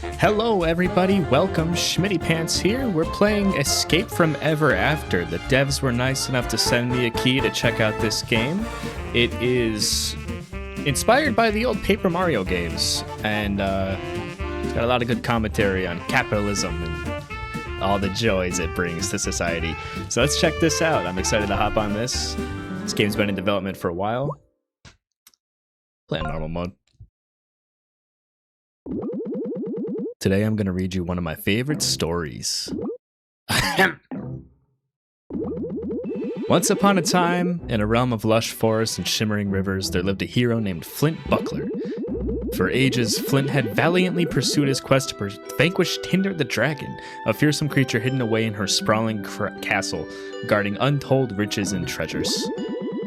Hello everybody, welcome, Schmitty Pants here. We're playing Escape from Ever After. The devs were nice enough to send me a key to check out this game. It is inspired by the old Paper Mario games, and it's got a lot of good commentary on capitalism and all the joys it brings to society. So let's check this out. I'm excited to hop on this. This game's been in development for a while. Play on normal mode. Today I'm going to read you one of my favorite stories. Once upon a time, in a realm of lush forests and shimmering rivers, there lived a hero named Flynt Buckler. For ages, Flynt had valiantly pursued his quest to vanquish Tinder the Dragon, a fearsome creature hidden away in her sprawling castle, guarding untold riches and treasures.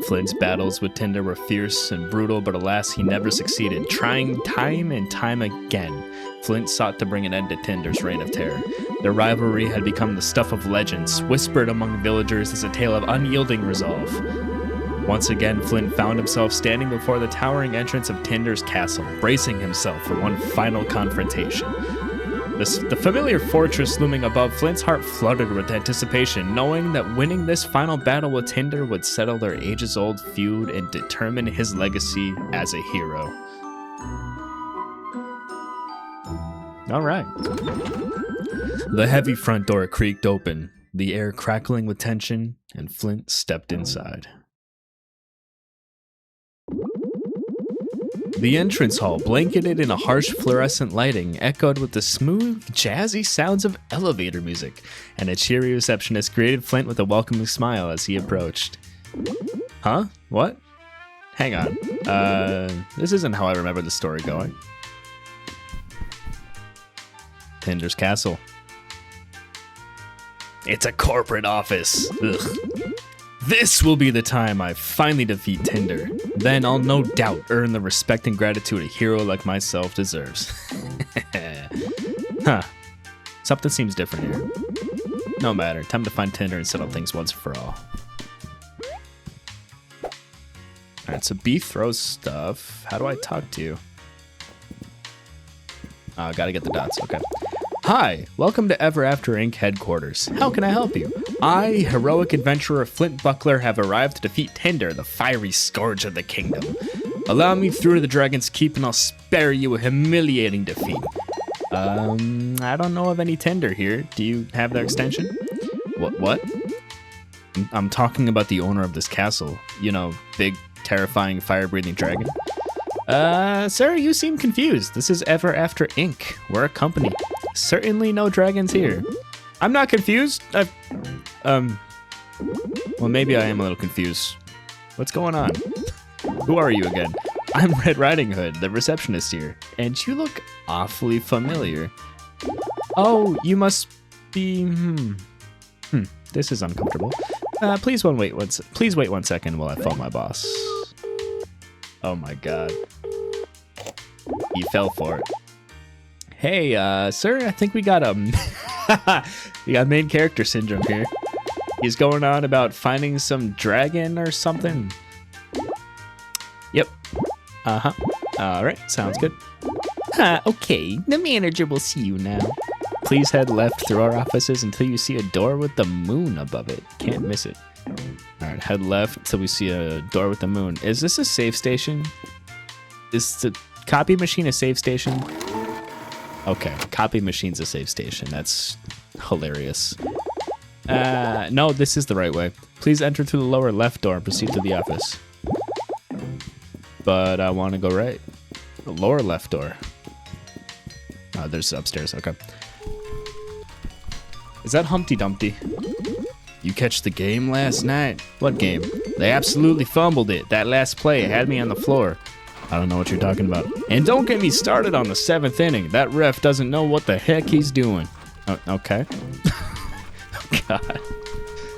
Flynt's battles with Tinder were fierce and brutal, but alas, he never succeeded. Trying time and time again, Flynt sought to bring an end to Tinder's reign of terror. Their rivalry had become the stuff of legends, whispered among villagers as a tale of unyielding resolve. Once again, Flynt found himself standing before the towering entrance of Tinder's castle, bracing himself for one final confrontation. The familiar fortress looming above, Flynt's heart fluttered with anticipation, knowing that winning this final battle with Tinder would settle their ages-old feud and determine his legacy as a hero. All right. The heavy front door creaked open, the air crackling with tension, and Flynt stepped inside. The entrance hall, blanketed in a harsh fluorescent lighting, echoed with the smooth, jazzy sounds of elevator music, and a cheery receptionist greeted Flynt with a welcoming smile as he approached. Huh? What? Hang on. This isn't how I remember the story going. Tinder's castle. It's a corporate office. Ugh. This will be the time I finally defeat Tinder. Then I'll no doubt earn the respect and gratitude a hero like myself deserves. Huh. Something seems different here. No matter. Time to find Tinder and settle things once for all. Alright, so B throws stuff. How do I talk to you? Gotta get the dots. Okay. Hi, welcome to Ever After Inc. headquarters. How can I help you? I, heroic adventurer Flynt Buckler, have arrived to defeat Tinder, the fiery scourge of the kingdom. Allow me through to the Dragon's Keep and I'll spare you a humiliating defeat. I don't know of any Tinder here. Do you have their extension? What? I'm talking about the owner of this castle. You know, big, terrifying, fire-breathing dragon. Sir, you seem confused. This is Ever After Inc. We're a company. Certainly no dragons here. I'm not confused. Well, maybe I am a little confused. What's going on? Who are you again? I'm Red Riding Hood, the receptionist here, and you look awfully familiar. Oh, you must be. This is uncomfortable. Please wait 1 second while I phone my boss. Oh my God. He fell for it. Hey, sir, I think we got we got main character syndrome here. He's going on about finding some dragon or something. Yep. Alright, sounds good. Okay, the manager will see you now. Please head left through our offices until you see a door with the moon above it. Can't miss it. Alright, head left till we see a door with the moon. Is this a save station? Is the copy machine a save station? Okay, copy machine's a save station. That's hilarious. No, this is the right way. Please enter through the lower left door and proceed to the office. But I want to go right. The lower left door. Oh, there's upstairs. Okay. Is that Humpty Dumpty? You catch the game last night? What game? They absolutely fumbled it. That last play had me on the floor. I don't know what you're talking about. And don't get me started on the 7th inning. That ref doesn't know what the heck he's doing. Okay. Oh, God.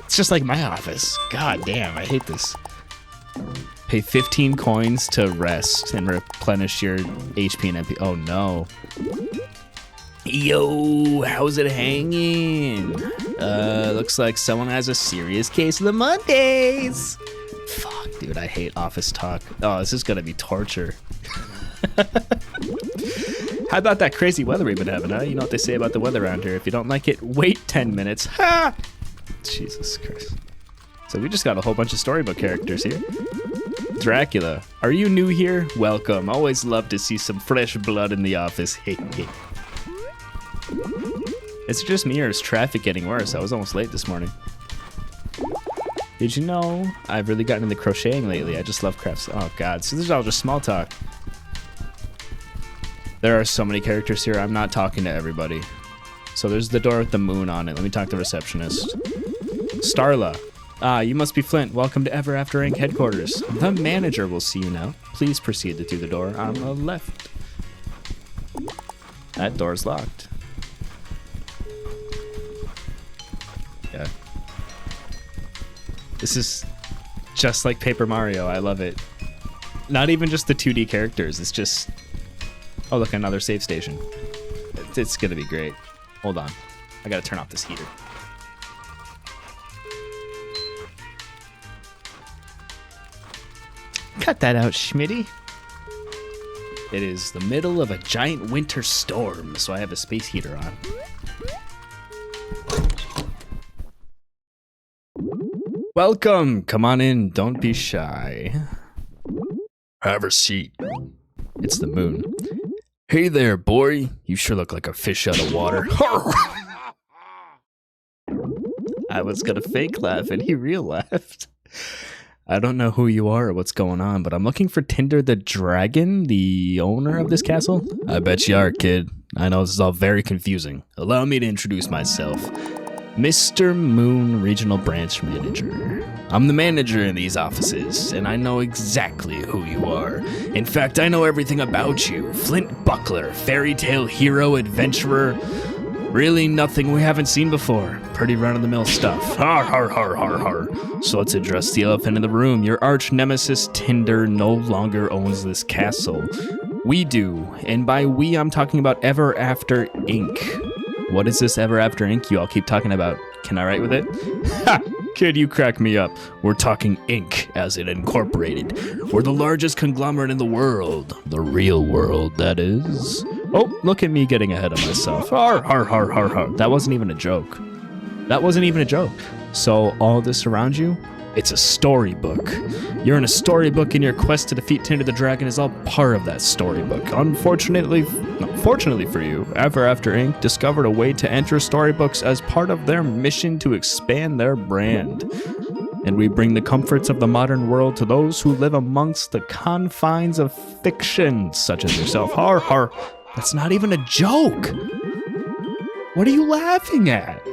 It's just like my office. God damn, I hate this. Pay 15 coins to rest and replenish your HP and MP. Oh, no. Yo, how's it hanging? Looks like someone has a serious case of the Mondays. Fuck, dude, I hate office talk. Oh, this is gonna be torture. How about that crazy weather we've been having, huh? You know what they say about the weather around here. If you don't like it, wait 10 minutes. Ha! Jesus Christ. So we just got a whole bunch of storybook characters here. Dracula, are you new here? Welcome. Always love to see some fresh blood in the office. Hey, hey. Is it just me or is traffic getting worse? I was almost late this morning. Did you know I've really gotten into crocheting lately? I just love crafts. Oh God, so this is all just small talk. There are so many characters here. I'm not talking to everybody. So there's the door with the moon on it. Let me talk to the receptionist. Starla. Ah, you must be Flynt. Welcome to Ever After Inc. headquarters. The manager will see you now. Please proceed through the door on the left. That door's locked. Yeah. This is just like Paper Mario. I love it. Not even just the 2D characters. It's just... Oh, look, another save station. It's gonna be great. Hold on. I gotta turn off this heater. Cut that out, Schmitty. It is the middle of a giant winter storm, so I have a space heater on. Welcome! Come on in, don't be shy. Have a seat. It's the moon. Hey there, boy. You sure look like a fish out of water. I was gonna fake laugh and he real laughed. I don't know who you are or what's going on, but I'm looking for Tinder the Dragon, the owner of this castle. I bet you are, kid. I know this is all very confusing. Allow me to introduce myself. Mr. Moon, Regional Branch Manager. I'm the manager in these offices, and I know exactly who you are. In fact, I know everything about you. Flynt Buckler, fairy tale hero, adventurer. Really nothing we haven't seen before. Pretty run-of-the-mill stuff. Har, har, har, har, har. So let's address the elephant in the room. Your arch nemesis, Tinder, no longer owns this castle. We do. And by we, I'm talking about Ever After Inc. What is this Ever After Inc. you all keep talking about? Can I write with it? Ha! Kid, you crack me up. We're talking Inc. as in incorporated. We're the largest conglomerate in the world. The real world, that is. Oh, look at me getting ahead of myself. Har, har, har, har, har. That wasn't even a joke. That wasn't even a joke. So all this around you, it's a storybook. You're in a storybook and your quest to defeat Tinder the Dragon is all part of that storybook. Fortunately for you, Ever After Inc. discovered a way to enter storybooks as part of their mission to expand their brand. And we bring the comforts of the modern world to those who live amongst the confines of fiction, such as yourself. Har, har. That's not even a joke. What are you laughing at?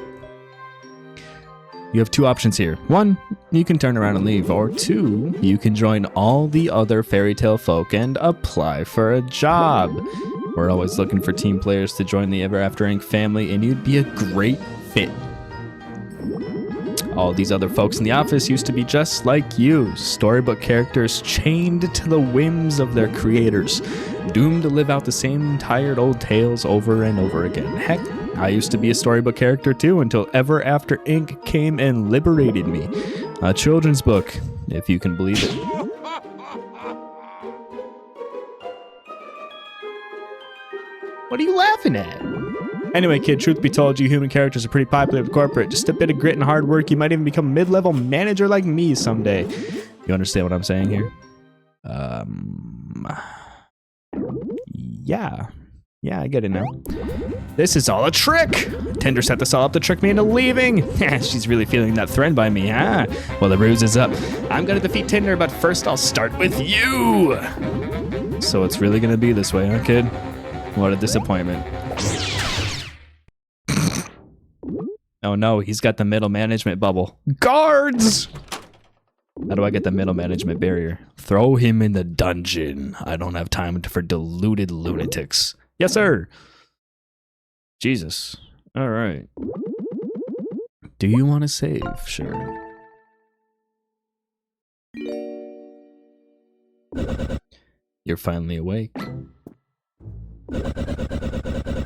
You have two options here. One, you can turn around and leave. Or two, you can join all the other fairy tale folk and apply for a job. We're always looking for team players to join the Ever After Inc. family, and you'd be a great fit. All these other folks in the office used to be just like you, storybook characters chained to the whims of their creators, doomed to live out the same tired old tales over and over again. Heck, I used to be a storybook character too until Ever After Inc. came and liberated me. A children's book, if you can believe it. What are you laughing at? Anyway, kid, truth be told, you human characters are pretty popular with corporate. Just a bit of grit and hard work, you might even become a mid-level manager like me someday. You understand what I'm saying here? Yeah. Yeah, I get it now. This is all a trick! Tinder set this all up to trick me into leaving! She's really feeling that threatened by me, huh? Well, the ruse is up. I'm gonna defeat Tinder, but first I'll start with you! So it's really gonna be this way, huh, kid? What a disappointment. Oh no, he's got the middle management bubble. Guards! How do I get the middle management barrier? Throw him in the dungeon. I don't have time for deluded lunatics. Yes, sir. Jesus. All right. Do you want to save? Sure. You're finally awake.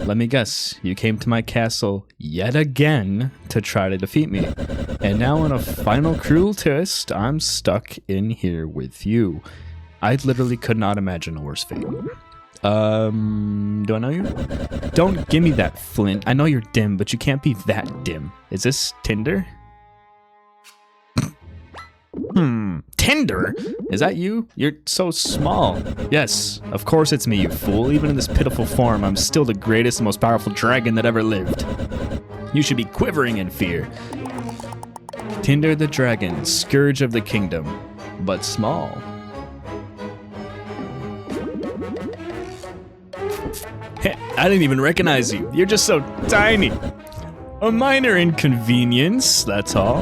Let me guess, you came to my castle yet again to try to defeat me. And now in a final cruel twist, I'm stuck in here with you. I literally could not imagine a worse fate. Do I know you? Don't give me that, Flynt. I know you're dim, but you can't be that dim. Is this Tinder? Tinder? Is that you? You're so small. Yes, of course it's me, you fool. Even in this pitiful form, I'm still the greatest and most powerful dragon that ever lived. You should be quivering in fear. Tinder the dragon, scourge of the kingdom, but small. I didn't even recognize you. You're just so tiny. A minor inconvenience, that's all.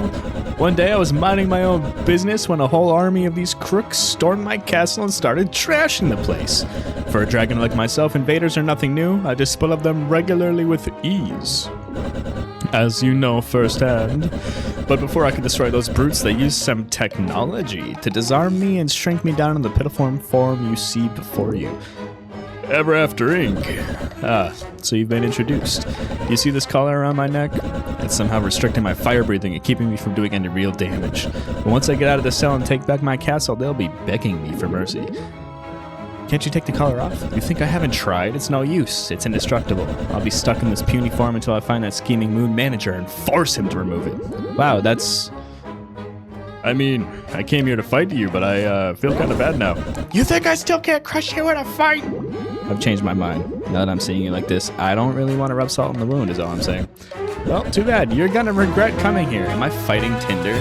One day I was minding my own business when a whole army of these crooks stormed my castle and started trashing the place. For a dragon like myself, invaders are nothing new. I dispel of them regularly with ease, as you know firsthand. But before I could destroy those brutes, they used some technology to disarm me and shrink me down in the pitiful form you see before you. Ever After Ink. Ah, so you've been introduced. You see this collar around my neck? It's somehow restricting my fire breathing and keeping me from doing any real damage. But once I get out of the cell and take back my castle, they'll be begging me for mercy. Can't you take the collar off? You think I haven't tried? It's no use. It's indestructible. I'll be stuck in this puny form until I find that scheming moon manager and force him to remove it. Wow, that's... I mean, I came here to fight you, but I feel kind of bad now. You think I still can't crush you in a fight? I've changed my mind. Now that I'm seeing you like this, I don't really want to rub salt in the wound, is all I'm saying. Well, too bad. You're gonna regret coming here. Am I fighting Tinder?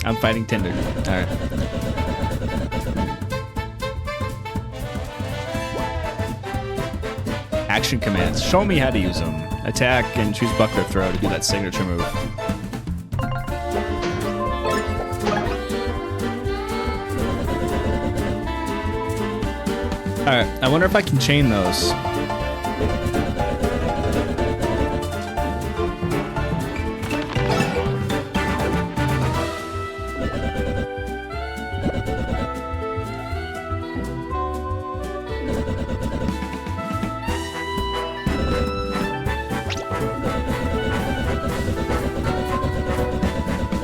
I'm fighting Tinder. Alright. Action commands. Show me how to use them. Attack and choose buckler throw to do that signature move. Alright, I wonder if I can chain those.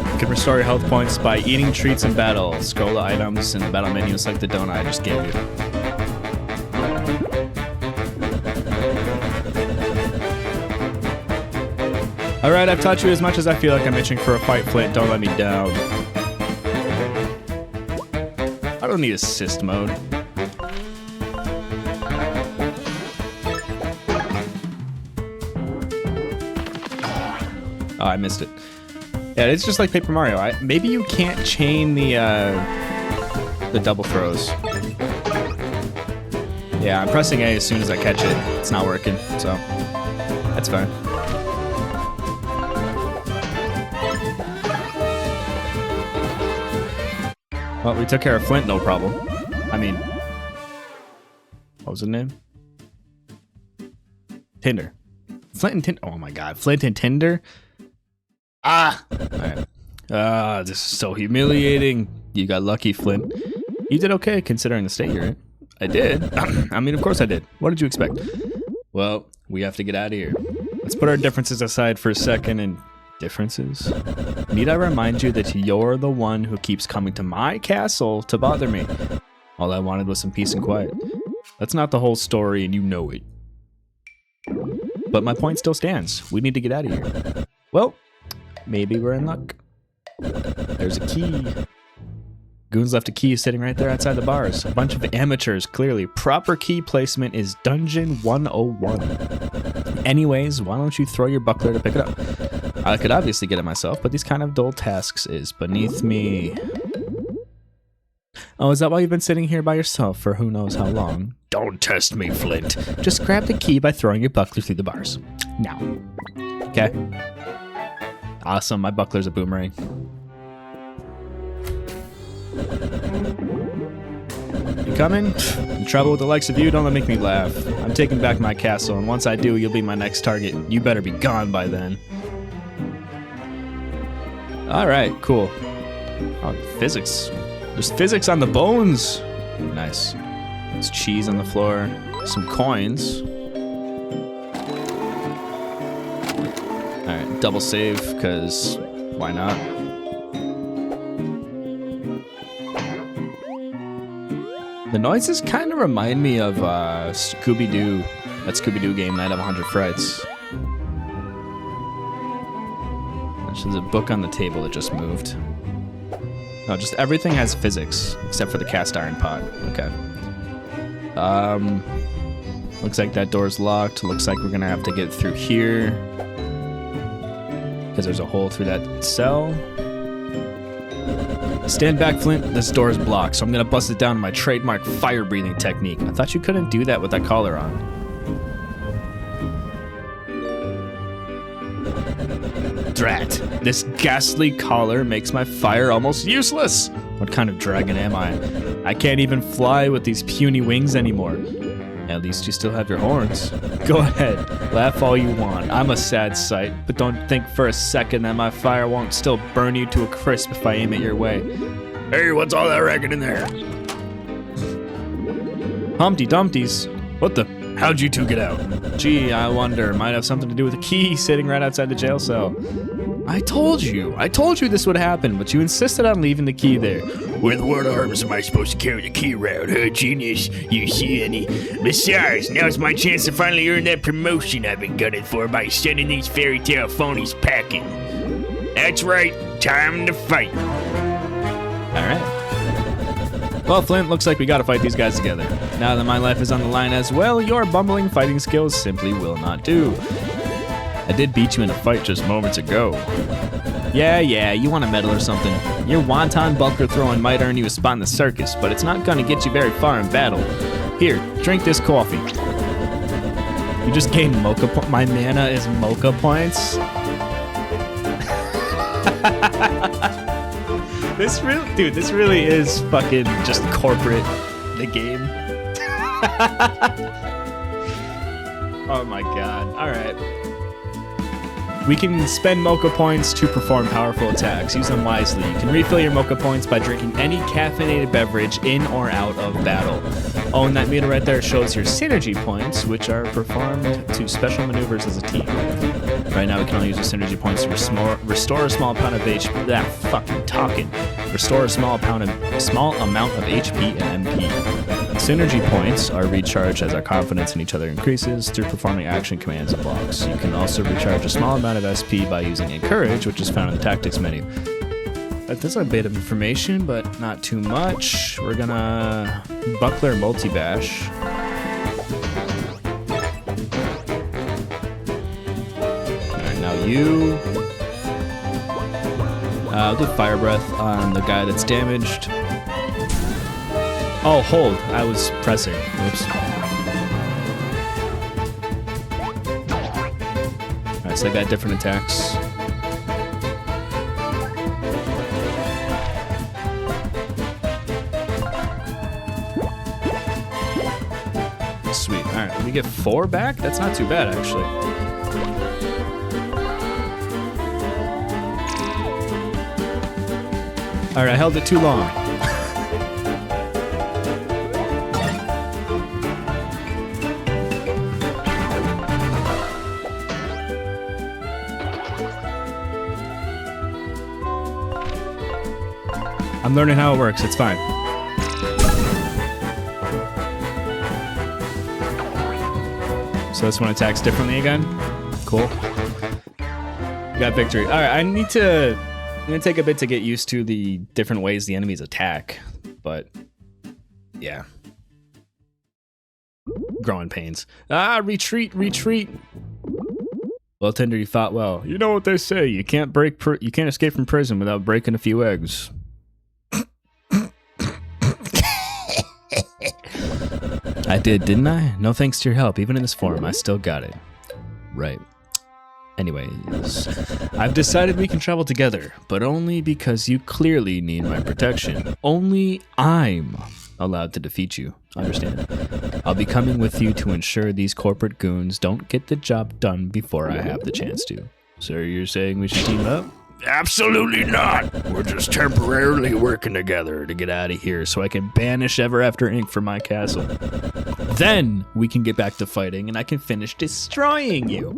You can restore your health points by eating treats in battle. Scroll the items in the battle menu and select the donut I just gave you. Alright, I've taught you as much as I feel like I'm itching for a fight, Flynt. Don't let me down. I don't need assist mode. Oh, I missed it. Yeah, it's just like Paper Mario. Maybe you can't chain the double throws. Yeah, I'm pressing A as soon as I catch it. It's not working, so that's fine. Well, we took care of Flynt, no problem. I mean, what was his name? Tinder. Flynt and Tinder. Oh my god, Flynt and Tinder? Ah! Alright. Ah, this is so humiliating. You got lucky, Flynt. You did okay considering the state you're in. I did. I mean, of course I did. What did you expect? Well, we have to get out of here. Let's put our differences aside for a second and... Differences? Need I remind you that you're the one who keeps coming to my castle to bother me? All I wanted was some peace and quiet. That's not the whole story, and you know it. But my point still stands. We need to get out of here. Well, maybe we're in luck. There's a key. Goons left a key sitting right there outside the bars. A bunch of amateurs, clearly. Proper key placement is Dungeon 101. Anyways, why don't you throw your buckler to pick it up? I could obviously get it myself, but these kind of dull tasks is beneath me. Oh, is that why you've been sitting here by yourself for who knows how long? Don't test me, Flynt. Just grab the key by throwing your buckler through the bars. Now. Okay. Awesome, my buckler's a boomerang. You coming? In trouble with the likes of you? Don't make me laugh. I'm taking back my castle, and once I do, you'll be my next target. You better be gone by then. Alright, cool. Oh, physics. There's physics on the bones. Nice. There's cheese on the floor. Some coins. Alright, double save, because why not? The noises kind of remind me of Scooby-Doo. That Scooby-Doo game, Night of 100 Frights. There's a book on the table that just moved. No, just everything has physics, except for the cast iron pot. Okay. Looks like that door's locked. Looks like we're gonna have to get through here. Because there's a hole through that cell. Stand back, Flynt. This door is blocked, so I'm gonna bust it down with my trademark fire-breathing technique. I thought you couldn't do that with that collar on. Drat. This ghastly collar makes my fire almost useless. What kind of dragon am I? I can't even fly with these puny wings anymore. At least you still have your horns. Go ahead, laugh all you want. I'm a sad sight, but don't think for a second that my fire won't still burn you to a crisp if I aim it your way. Hey, what's all that racket in there? Humpty Dumpties. What the? How'd you two get out? Gee, I wonder. Might have something to do with the key sitting right outside the jail cell. I told you this would happen, but you insisted on leaving the key there. With what arms am I supposed to carry the key around, huh, genius? You see any? Besides, now's my chance to finally earn that promotion I've been gunning for by sending these fairy tale phonies packing. That's right, time to fight. Alright. Well, Flynt, looks like we gotta fight these guys together. Now that my life is on the line as well, your bumbling fighting skills simply will not do. I did beat you in a fight just moments ago. Yeah, you want a medal or something. Your wonton buckler throwing might earn you a spot in the circus, but it's not gonna get you very far in battle. Here, drink this coffee. You just gained mocha points. My mana is mocha points. This really is fucking just corporate, the game. Oh my god, alright. We can spend mocha points to perform powerful attacks. Use them wisely. You can refill your mocha points by drinking any caffeinated beverage in or out of battle. Oh, and that meter right there shows your synergy points, which are performed to special maneuvers as a team. Right now, we can only use the synergy points to restore a small amount of HP. Restore a small amount of HP and MP. Synergy points are recharged as our confidence in each other increases through performing action commands and blocks. You can also recharge a small amount of SP by using Encourage, which is found in the tactics menu. That's a bit of information, but not too much. We're gonna buckler multi-bash. Alright, now you. I'll do Fire Breath on the guy that's damaged. Oh, hold. I was pressing. Oops. Alright, so I got different attacks. Sweet. Alright, let me get 4 back? That's not too bad, actually. Alright, I held it too long. I'm learning how it works, it's fine. So this one attacks differently again? Cool. We got victory. Alright, I'm gonna take a bit to get used to the different ways the enemies attack, but yeah. Growing pains. Ah, retreat. Well, Tender, you fought well. You know what they say, you can't escape from prison without breaking a few eggs. I did, didn't I? No thanks to your help, even in this form, I still got it. Right. Anyways, I've decided we can travel together, but only because you clearly need my protection. Only I'm allowed to defeat you. Understand? I'll be coming with you to ensure these corporate goons don't get the job done before I have the chance to. So you're saying we should team up? Absolutely not! We're just temporarily working together to get out of here so I can banish Ever After Inc. from my castle. Then we can get back to fighting and I can finish destroying you.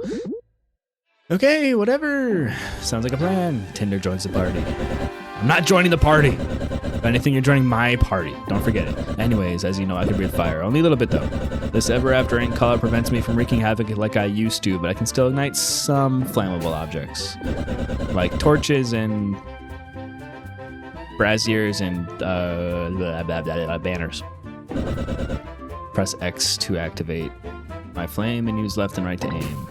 Okay, whatever. Sounds like a plan. Tinder joins the party. I'm not joining the party. If anything, you're joining my party. Don't forget it. Anyways, as you know, I can breathe fire. Only a little bit, though. This ever after ink color prevents me from wreaking havoc like I used to, but I can still ignite some flammable objects. Like torches and braziers and banners. Press X to activate my flame and use left and right to aim.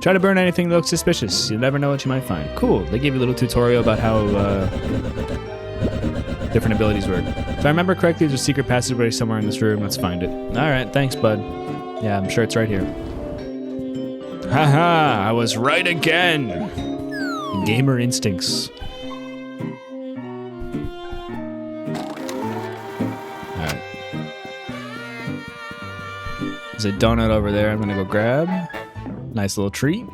Try to burn anything that looks suspicious. You never know what you might find. Cool. They gave you a little tutorial about how different abilities work. If I remember correctly, there's a secret passageway somewhere in this room. Let's find it. Alright, thanks, bud. Yeah, I'm sure it's right here. Haha, I was right again. Gamer instincts. Alright. There's a donut over there I'm gonna go grab. Nice little treat.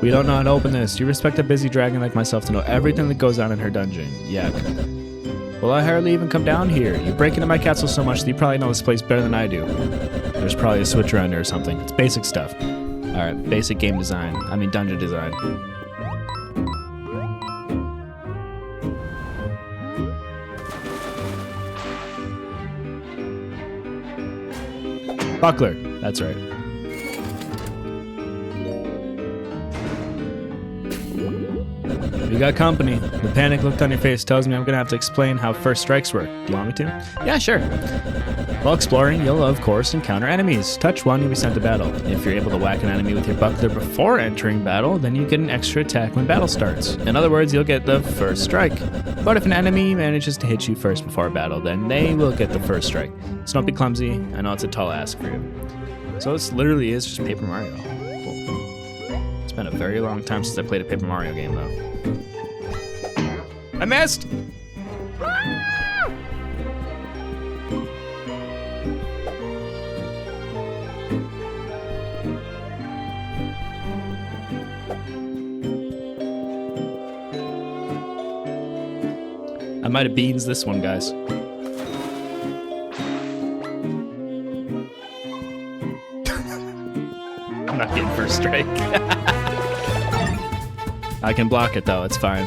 We don't know how to open this. You respect a busy dragon like myself to know everything that goes on in her dungeon. Yuck. Well, I hardly even come down here. You break into my castle so much that you probably know this place better than I do. There's probably a switch around there or something. It's basic stuff. Alright, basic game design. I mean dungeon design. Buckler, that's right. You got company. The panic look on your face tells me I'm gonna have to explain how first strikes work. Do you want me to? Yeah, sure. While exploring, you'll of course encounter enemies. Touch one, you'll be sent to battle. If you're able to whack an enemy with your buckler before entering battle, then you get an extra attack when battle starts. In other words, you'll get the first strike. But if an enemy manages to hit you first before battle, then they will get the first strike. So don't be clumsy. I know it's a tall ask for you. So this literally is just Paper Mario. Cool. It's been a very long time since I played a Paper Mario game, though. I missed! I might have beans this one, guys. I'm not getting first strike. I can block it, though. It's fine.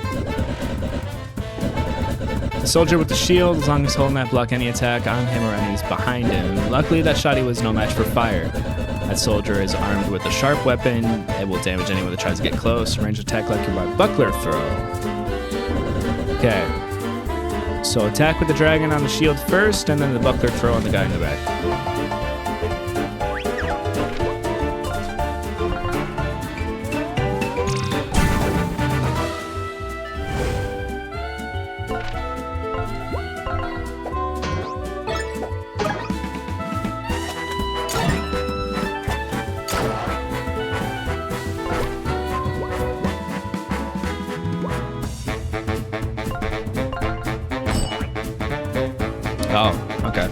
The soldier with the shield, as long as holding that, block any attack on him or enemies behind him. Luckily, that shotty was no match for fire. That soldier is armed with a sharp weapon. It will damage anyone that tries to get close. Range attack like your buckler throw. Okay. So attack with the dragon on the shield first, and then the buckler throw on the guy in the back. Oh, okay.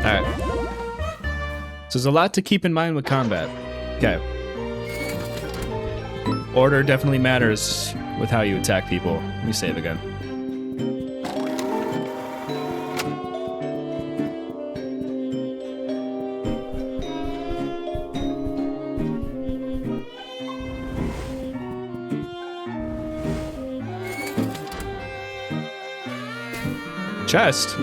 Alright. So there's a lot to keep in mind with combat. Okay. Order definitely matters with how you attack people. Let me save again. Chest.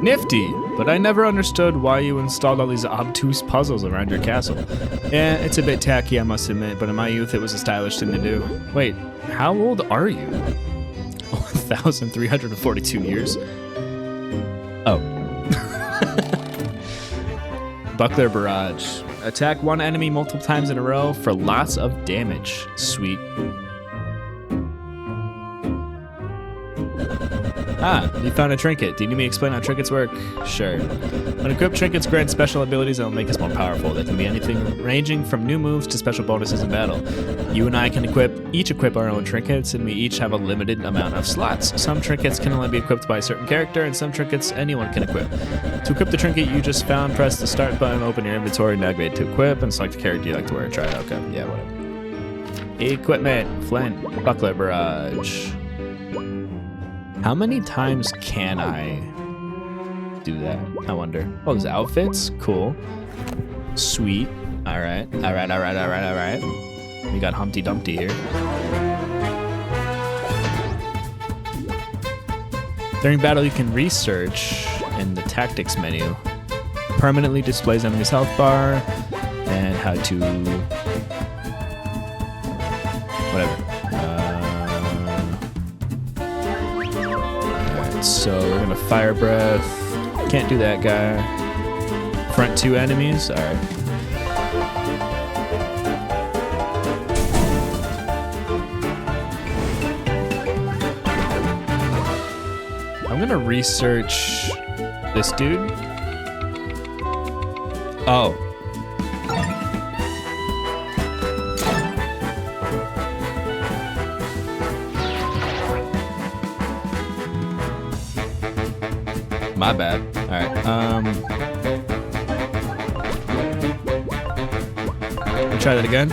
Nifty, but I never understood why you installed all these obtuse puzzles around your castle. Yeah, it's a bit tacky, I must admit, but in my youth it was a stylish thing to do. Wait, how old are you? 1,342 years? Oh. Buckler Barrage. Attack one enemy multiple times in a row for lots of damage. Sweet. Ah, you found a trinket. Do you need me to explain how trinkets work? Sure. When equipped, trinkets grant special abilities that will make us more powerful. They can be anything ranging from new moves to special bonuses in battle. You and I can each equip our own trinkets, and we each have a limited amount of slots. Some trinkets can only be equipped by a certain character, and some trinkets anyone can equip. To equip the trinket you just found, press the start button, open your inventory, navigate to equip, and select the character you like to wear. Try it. Okay, yeah, whatever. Equipment, Flynt, buckler barrage. How many times can I do that? I wonder. Oh, there's outfits? Cool. Sweet. Alright. Alright. We got Humpty Dumpty here. During battle, you can research in the tactics menu. Permanently displays enemy's health bar and how to... whatever. So we're gonna fire breath. Can't do that guy. Front two enemies. All right. I'm gonna research this dude. Oh. My bad. Alright, try that again.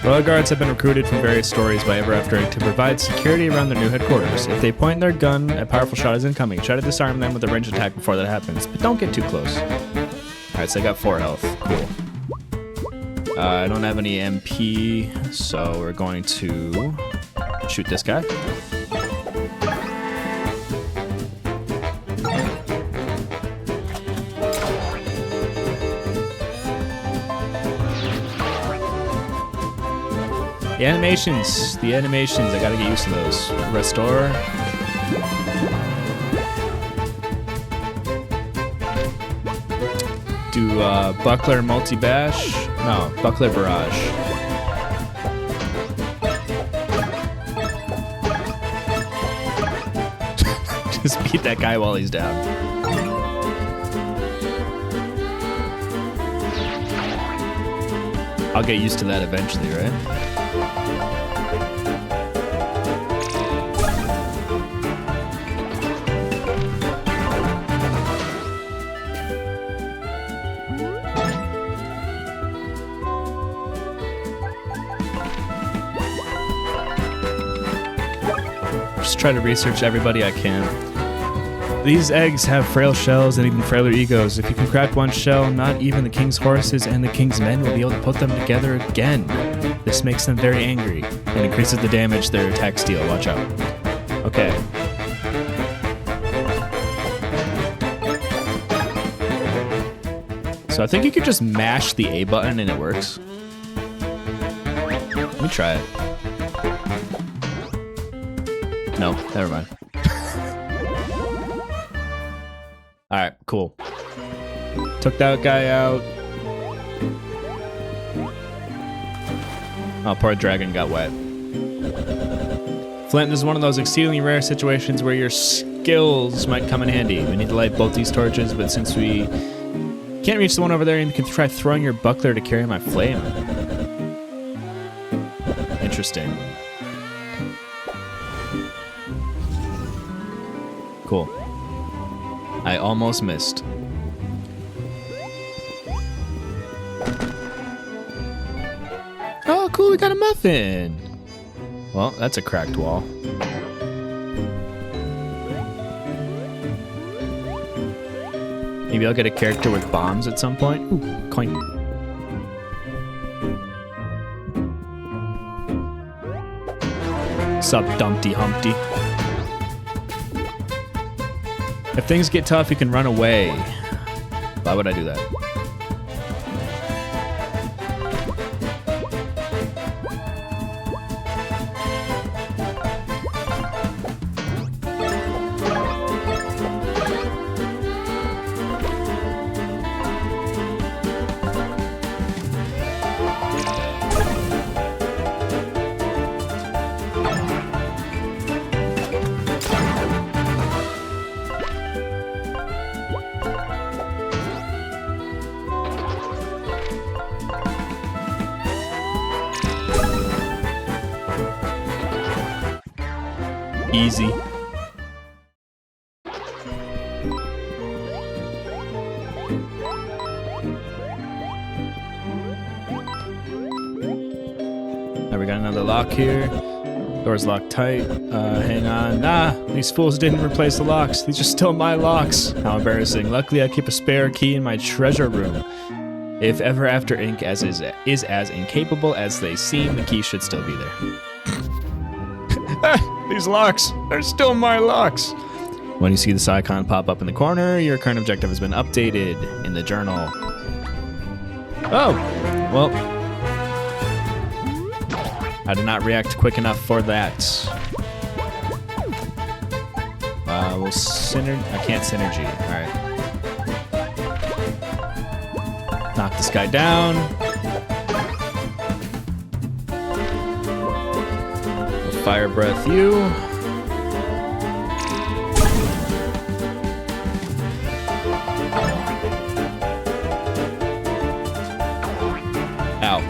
Royal Guards have been recruited from various stories by Ever After Inc. to provide security around their new headquarters. If they point their gun, a powerful shot is incoming. Try to disarm them with a ranged attack before that happens, but don't get too close. Alright, so I got 4 health. Cool. I don't have any MP, so we're going to shoot this guy. The animations, I gotta get used to those. Restore. Do buckler multi-bash? No, buckler barrage. Just beat that guy while he's down. I'll get used to that eventually, right? Try to research everybody I can. These eggs have frail shells and even frailer egos. If you can crack one shell, not even the king's horses and the king's men will be able to put them together again. This makes them very angry and increases the damage their attacks deal. Watch out. Okay. So I think you could just mash the A button and it works. Let me try it. No, never mind. Alright, cool. Took that guy out. Oh, poor dragon got wet. Flynt is one of those exceedingly rare situations where your skills might come in handy. We need to light both these torches, but since we can't reach the one over there, you can try throwing your buckler to carry my flame. Interesting. Cool. I almost missed. Oh, cool, we got a muffin. Well, that's a cracked wall. Maybe I'll get a character with bombs at some point. Ooh, coin. Sup, Dumpty Humpty. If things get tough, you can run away. Why would I do that? Easy. Now we got another lock here. Door's locked tight. Hang on. Nah, these fools didn't replace the locks. These are still my locks. How embarrassing. Luckily, I keep a spare key in my treasure room. If Ever After Inc. is as incapable as they seem, the key should still be there. These locks, they're still my locks. When you see this icon pop up in the corner, your current objective has been updated in the journal. Oh, well, I did not react quick enough for that. We'll I can't synergy. All right. Knock this guy down. We'll fire breath you. Ow.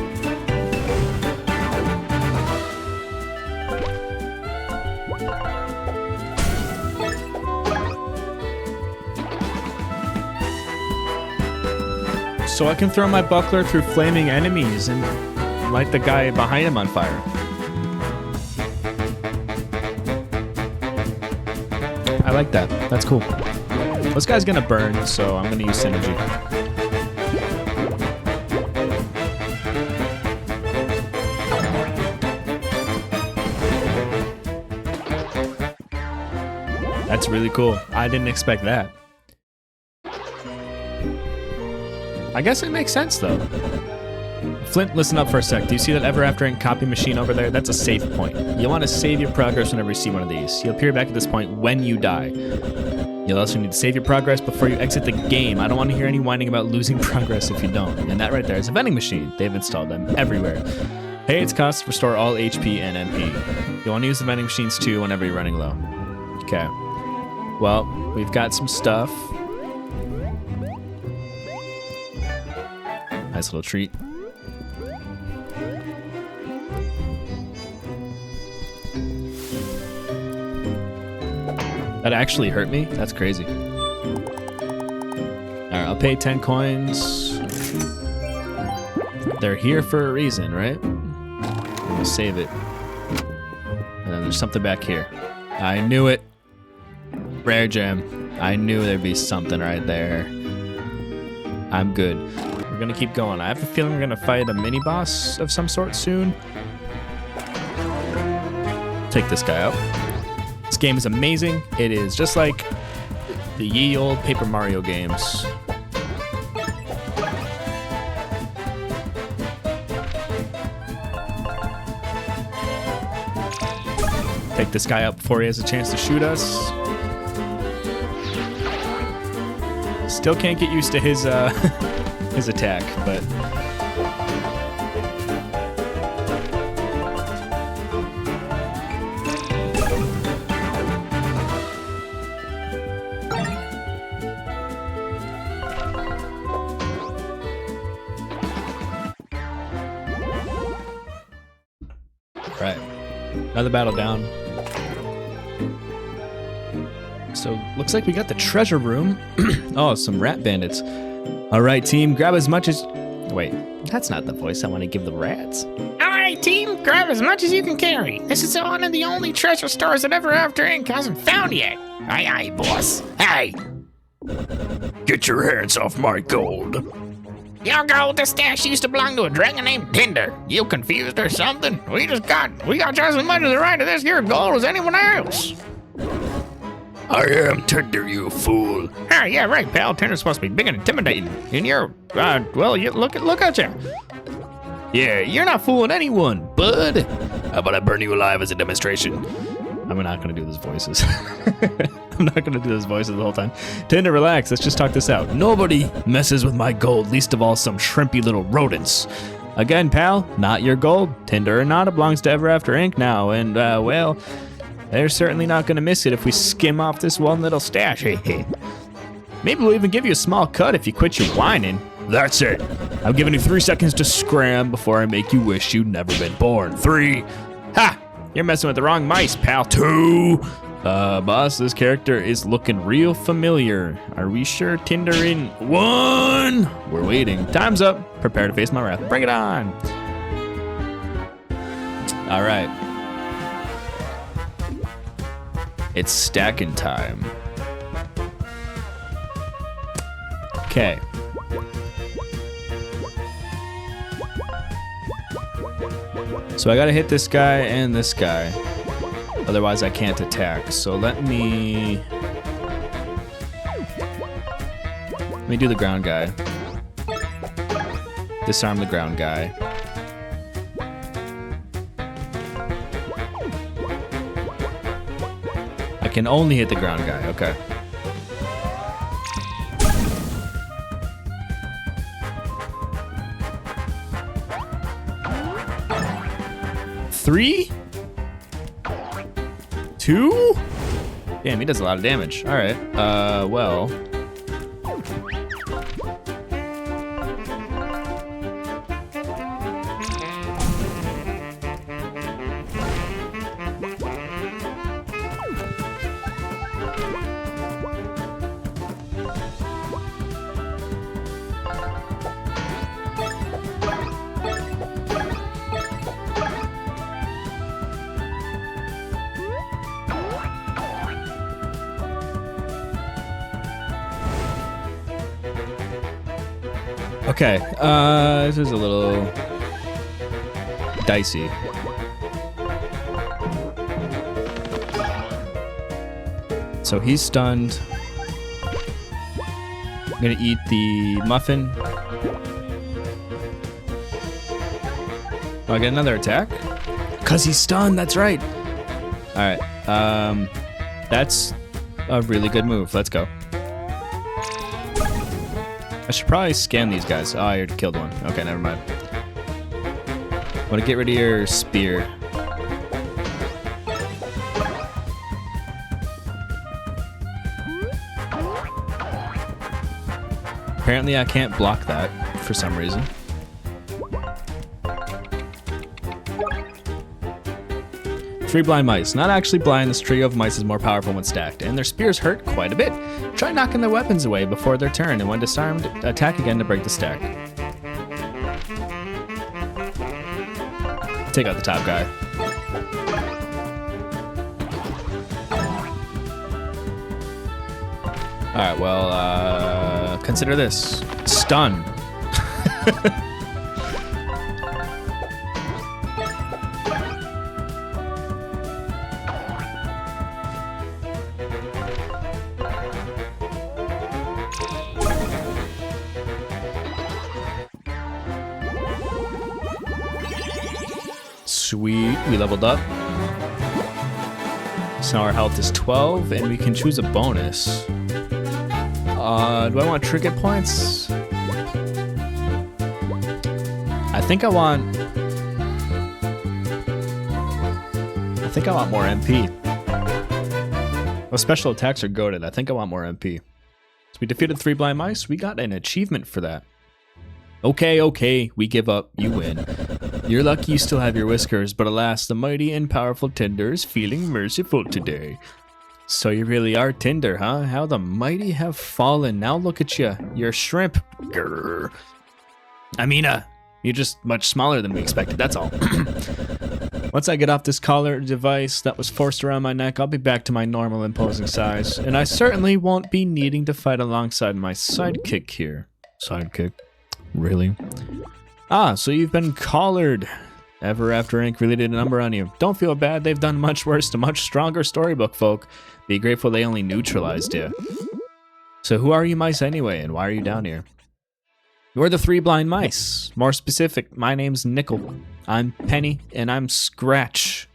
So I can throw my buckler through flaming enemies and light the guy behind him on fire. I like that. That's cool. This guy's gonna burn, so I'm gonna use synergy. That's really cool. I didn't expect that. I guess it makes sense, though. Flynt, listen up for a sec. Do you see that Ever After Inc. copy machine over there? That's a save point. You'll want to save your progress whenever you see one of these. You'll appear back at this point when you die. You'll also need to save your progress before you exit the game. I don't want to hear any whining about losing progress if you don't. And that right there is a vending machine. They've installed them everywhere. Pay its cost to restore all HP and MP. You'll want to use the vending machines too whenever you're running low. Okay. Well, we've got some stuff. Nice little treat. That actually hurt me? That's crazy. Alright, I'll pay 10 coins. They're here for a reason, right? We'll save it. And then there's something back here. I knew it. Rare gem. I knew there'd be something right there. I'm good. We're gonna keep going. I have a feeling we're gonna fight a mini boss of some sort soon. Take this guy out. This game is amazing. It is just like the ye old Paper Mario games. Take this guy out before he has a chance to shoot us. Still can't get used to his his attack, but right. Another battle down. So, looks like we got the treasure room. Oh, some rat bandits. All right, team, grab as much as... Wait, that's not the voice I want to give the rats. All right, team, grab as much as you can carry. This is one of the only treasure stores that Ever After Inc. hasn't found yet. Aye, aye, boss. Hey. Get your hands off my gold. Your gold, this stash used to belong to a dragon named Tinder. You confused or something? We got just as much of the right to this here gold as anyone else. I am Tinder, you fool. Ah, yeah, right, pal. Tinder's supposed to be big and intimidating. And you're, well, you look at you. Yeah, you're not fooling anyone, bud. How about I burn you alive as a demonstration? I'm not gonna do those voices. I'm not gonna do those voices the whole time. Tinder, relax. Let's just talk this out. Nobody messes with my gold, least of all some shrimpy little rodents. Again, pal, not your gold. Tinder or not, it belongs to Ever After Inc. now, and well, they're certainly not gonna miss it if we skim off this one little stash. Maybe we'll even give you a small cut if you quit your whining. That's it. I'm giving you 3 seconds to scram before I make you wish you'd never been born. 3. Ha! You're messing with the wrong mice, pal. 2. Boss, this character is looking real familiar. Are we sure Tinder in 1? We're waiting. Time's up. Prepare to face my wrath. Bring it on. All right. It's stacking time. Okay. So I gotta hit this guy and this guy. Otherwise I can't attack. So let me do the ground guy. Disarm the ground guy. I can only hit the ground guy, okay. Three? 2? Damn, he does a lot of damage. All right, well. Okay, this is a little dicey. So he's stunned. I'm gonna eat the muffin. Oh, I get another attack? Cause he's stunned, that's right. All right, that's a really good move. Let's go. I should probably scan these guys. Oh, I already killed one. Okay, never mind. I want to get rid of your spear. Apparently I can't block that for some reason. Three blind mice. Not actually blind, this trio of mice is more powerful when stacked, and their spears hurt quite a bit. Try knocking their weapons away before their turn, and when disarmed, attack again to break the stack. Take out the top guy. Alright, well, consider this. Stun. Sweet, we leveled up. So now our health is 12, and we can choose a bonus. Do I want trinket points? I think I want more MP. Well, special attacks are goated. I think I want more MP. So we defeated 3 blind mice. We got an achievement for that. Okay, we give up. You win. You're lucky you still have your whiskers, but alas, the mighty and powerful Tinder is feeling merciful today. So you really are Tinder, huh? How the mighty have fallen. Now look at you. You're shrimp. Grr. I mean, you're just much smaller than we expected, that's all. Once I get off this collar device that was forced around my neck, I'll be back to my normal imposing size. And I certainly won't be needing to fight alongside my sidekick here. Sidekick? Really? Ah, so you've been collared. Ever After Inc. really did a number on you. Don't feel bad, they've done much worse to much stronger storybook folk. Be grateful they only neutralized you. So who are you mice anyway, and why are you down here? You're the 3 blind mice. More specific, my name's Nickel. I'm Penny, and I'm Scratch.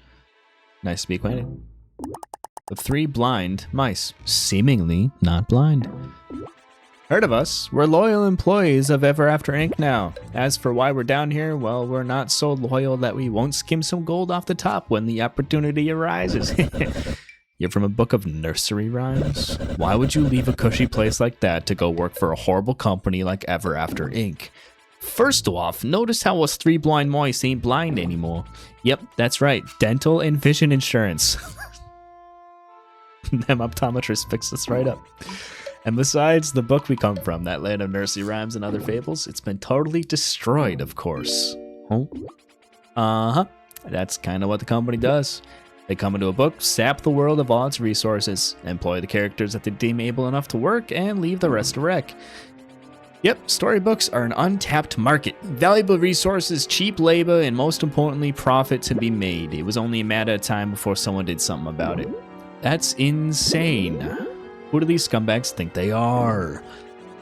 Nice to be acquainted. The 3 blind mice. Seemingly not blind. Heard of us? We're loyal employees of Ever After Inc. now. As for why we're down here, well, we're not so loyal that we won't skim some gold off the top when the opportunity arises. You're from a book of nursery rhymes? Why would you leave a cushy place like that to go work for a horrible company like Ever After Inc.? First off, notice how us three blind mice ain't blind anymore. Yep, that's right. Dental and vision insurance. Them optometrists fix us right up. And besides, the book we come from, that land of nursery rhymes and other fables, it's been totally destroyed, of course. Huh? Uh-huh. That's kind of what the company does. They come into a book, sap the world of all its resources, employ the characters that they deem able enough to work, and leave the rest to wreck. Yep, storybooks are an untapped market. Valuable resources, cheap labor, and most importantly, profit to be made. It was only a matter of time before someone did something about it. That's insane. Who do these scumbags think they are?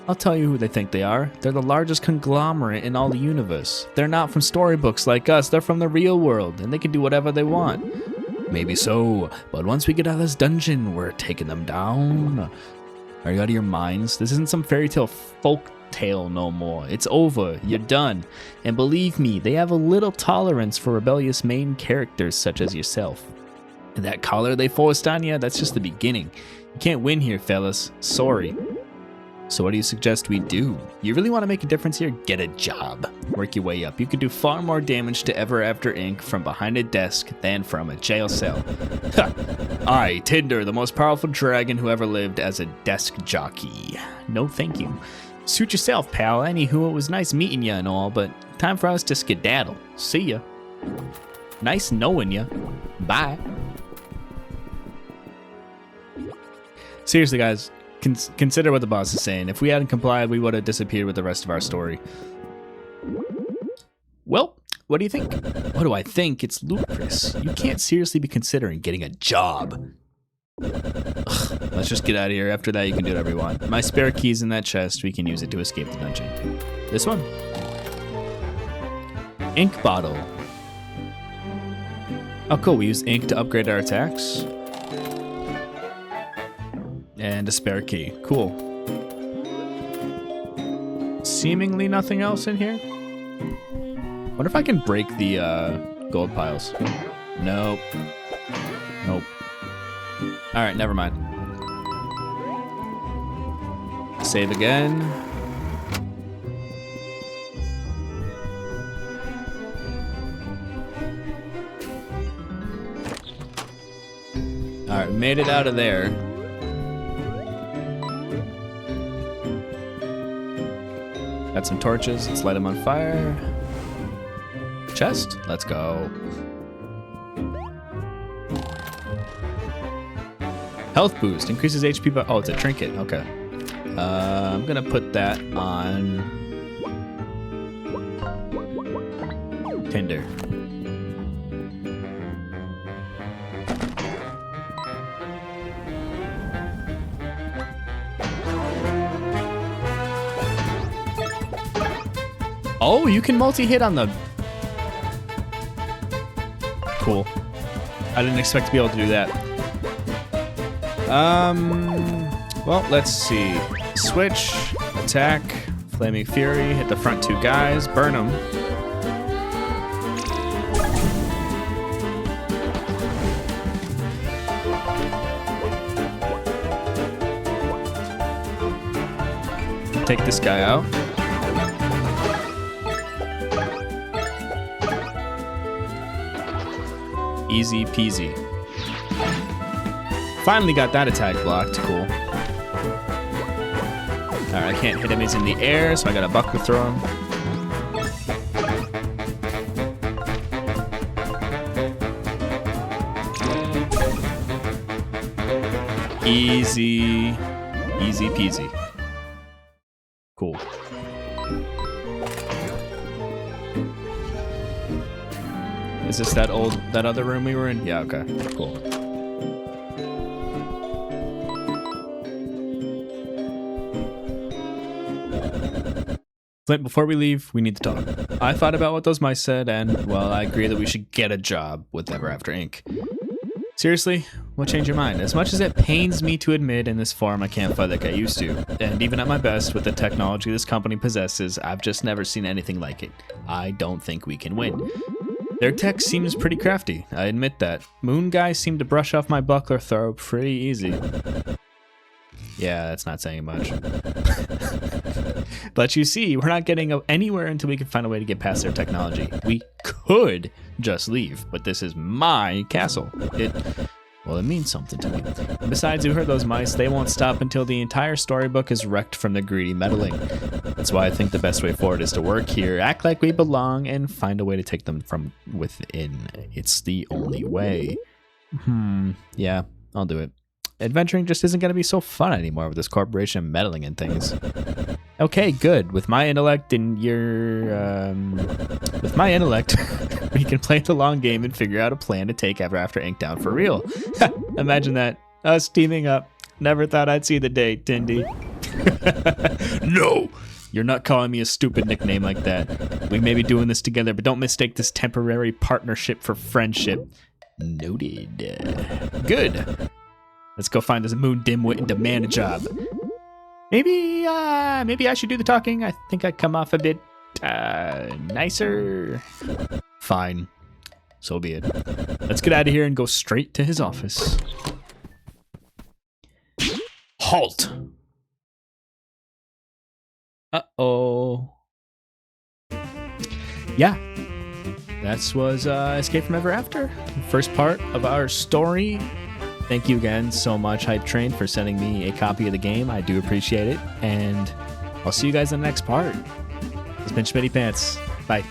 I'll tell you who they think they are. They're the largest conglomerate in all the universe. They're not from storybooks like us, they're from the real world, and they can do whatever they want. Maybe so, but once we get out of this dungeon, we're taking them down. Are you out of your minds? This isn't some fairy tale folk tale no more. It's over. You're done. And believe me, they have a little tolerance for rebellious main characters such as yourself. And that collar they forced on you, that's just the beginning. You can't win here, fellas. Sorry. So what do you suggest we do? You really want to make a difference here? Get a job. Work your way up. You could do far more damage to Ever After Inc. from behind a desk than from a jail cell. I, Tinder, the most powerful dragon who ever lived, as a desk jockey. No thank you. Suit yourself, pal. Anywho, it was nice meeting ya and all, but time for us to skedaddle. See ya. Nice knowing ya. Bye. Seriously, guys, consider what the boss is saying. If we hadn't complied, we would have disappeared with the rest of our story. Well, what do you think? What do I think? It's ludicrous. You can't seriously be considering getting a job. Ugh, let's just get out of here. After that, you can do whatever you want. My spare key's in that chest. We can use it to escape the dungeon. This one. Ink bottle. Oh, cool. We use ink to upgrade our attacks. And a spare key. Cool. Seemingly nothing else in here. Wonder if I can break the gold piles. Nope. Nope. Alright, never mind. Save again. Alright, made it out of there. Got some torches, let's light them on fire. Chest, let's go. Health boost, increases HP by, oh, it's a trinket, okay. I'm gonna put that on Tinder. Oh, you can multi-hit on the... Cool. I didn't expect to be able to do that. Well, let's see. Switch, attack, Flaming Fury, hit the front two guys, burn them. Take this guy out. Easy peasy. Finally got that attack blocked. Cool. Alright, I can't hit him. He's in the air, so I got a buckler throw him. Easy. Easy peasy. Cool. Is this that other room we were in? Yeah, okay, cool. Flynt, before we leave, we need to talk. I thought about what those mice said, and, well, I agree that we should get a job with Ever After Inc. Seriously, what changed your mind? As much as it pains me to admit in this form I can't fight like I used to, and even at my best with the technology this company possesses, I've just never seen anything like it. I don't think we can win. Their tech seems pretty crafty, I admit that. Moon guys seem to brush off my buckler throw pretty easy. Yeah, that's not saying much. But you see, we're not getting anywhere until we can find a way to get past their technology. We could just leave, but this is my castle. It means something to me. And besides, you heard those mice, they won't stop until the entire storybook is wrecked from the greedy meddling. That's why I think the best way forward is to work here, act like we belong, and find a way to take them from within. It's the only way. Yeah, I'll do it. Adventuring just isn't going to be so fun anymore with this corporation meddling in things. Okay, good. With my intellect and with my intellect, we can play the long game and figure out a plan to take Ever After Inc. down for real. Imagine that. Us teaming up. Never thought I'd see the day, Tindy. No! You're not calling me a stupid nickname like that. We may be doing this together, but don't mistake this temporary partnership for friendship. Noted. Good. Let's go find this moon dimwit and demand a job. Maybe I should do the talking. I think I'd come off a bit nicer. Fine. So be it. Let's get out of here and go straight to his office. Halt! Uh-oh. Yeah. That was Escape from Ever After. First part of our story. Thank you again so much, Hypetrain, for sending me a copy of the game. I do appreciate it. And I'll see you guys in the next part. It's been Schmitty Pants. Bye.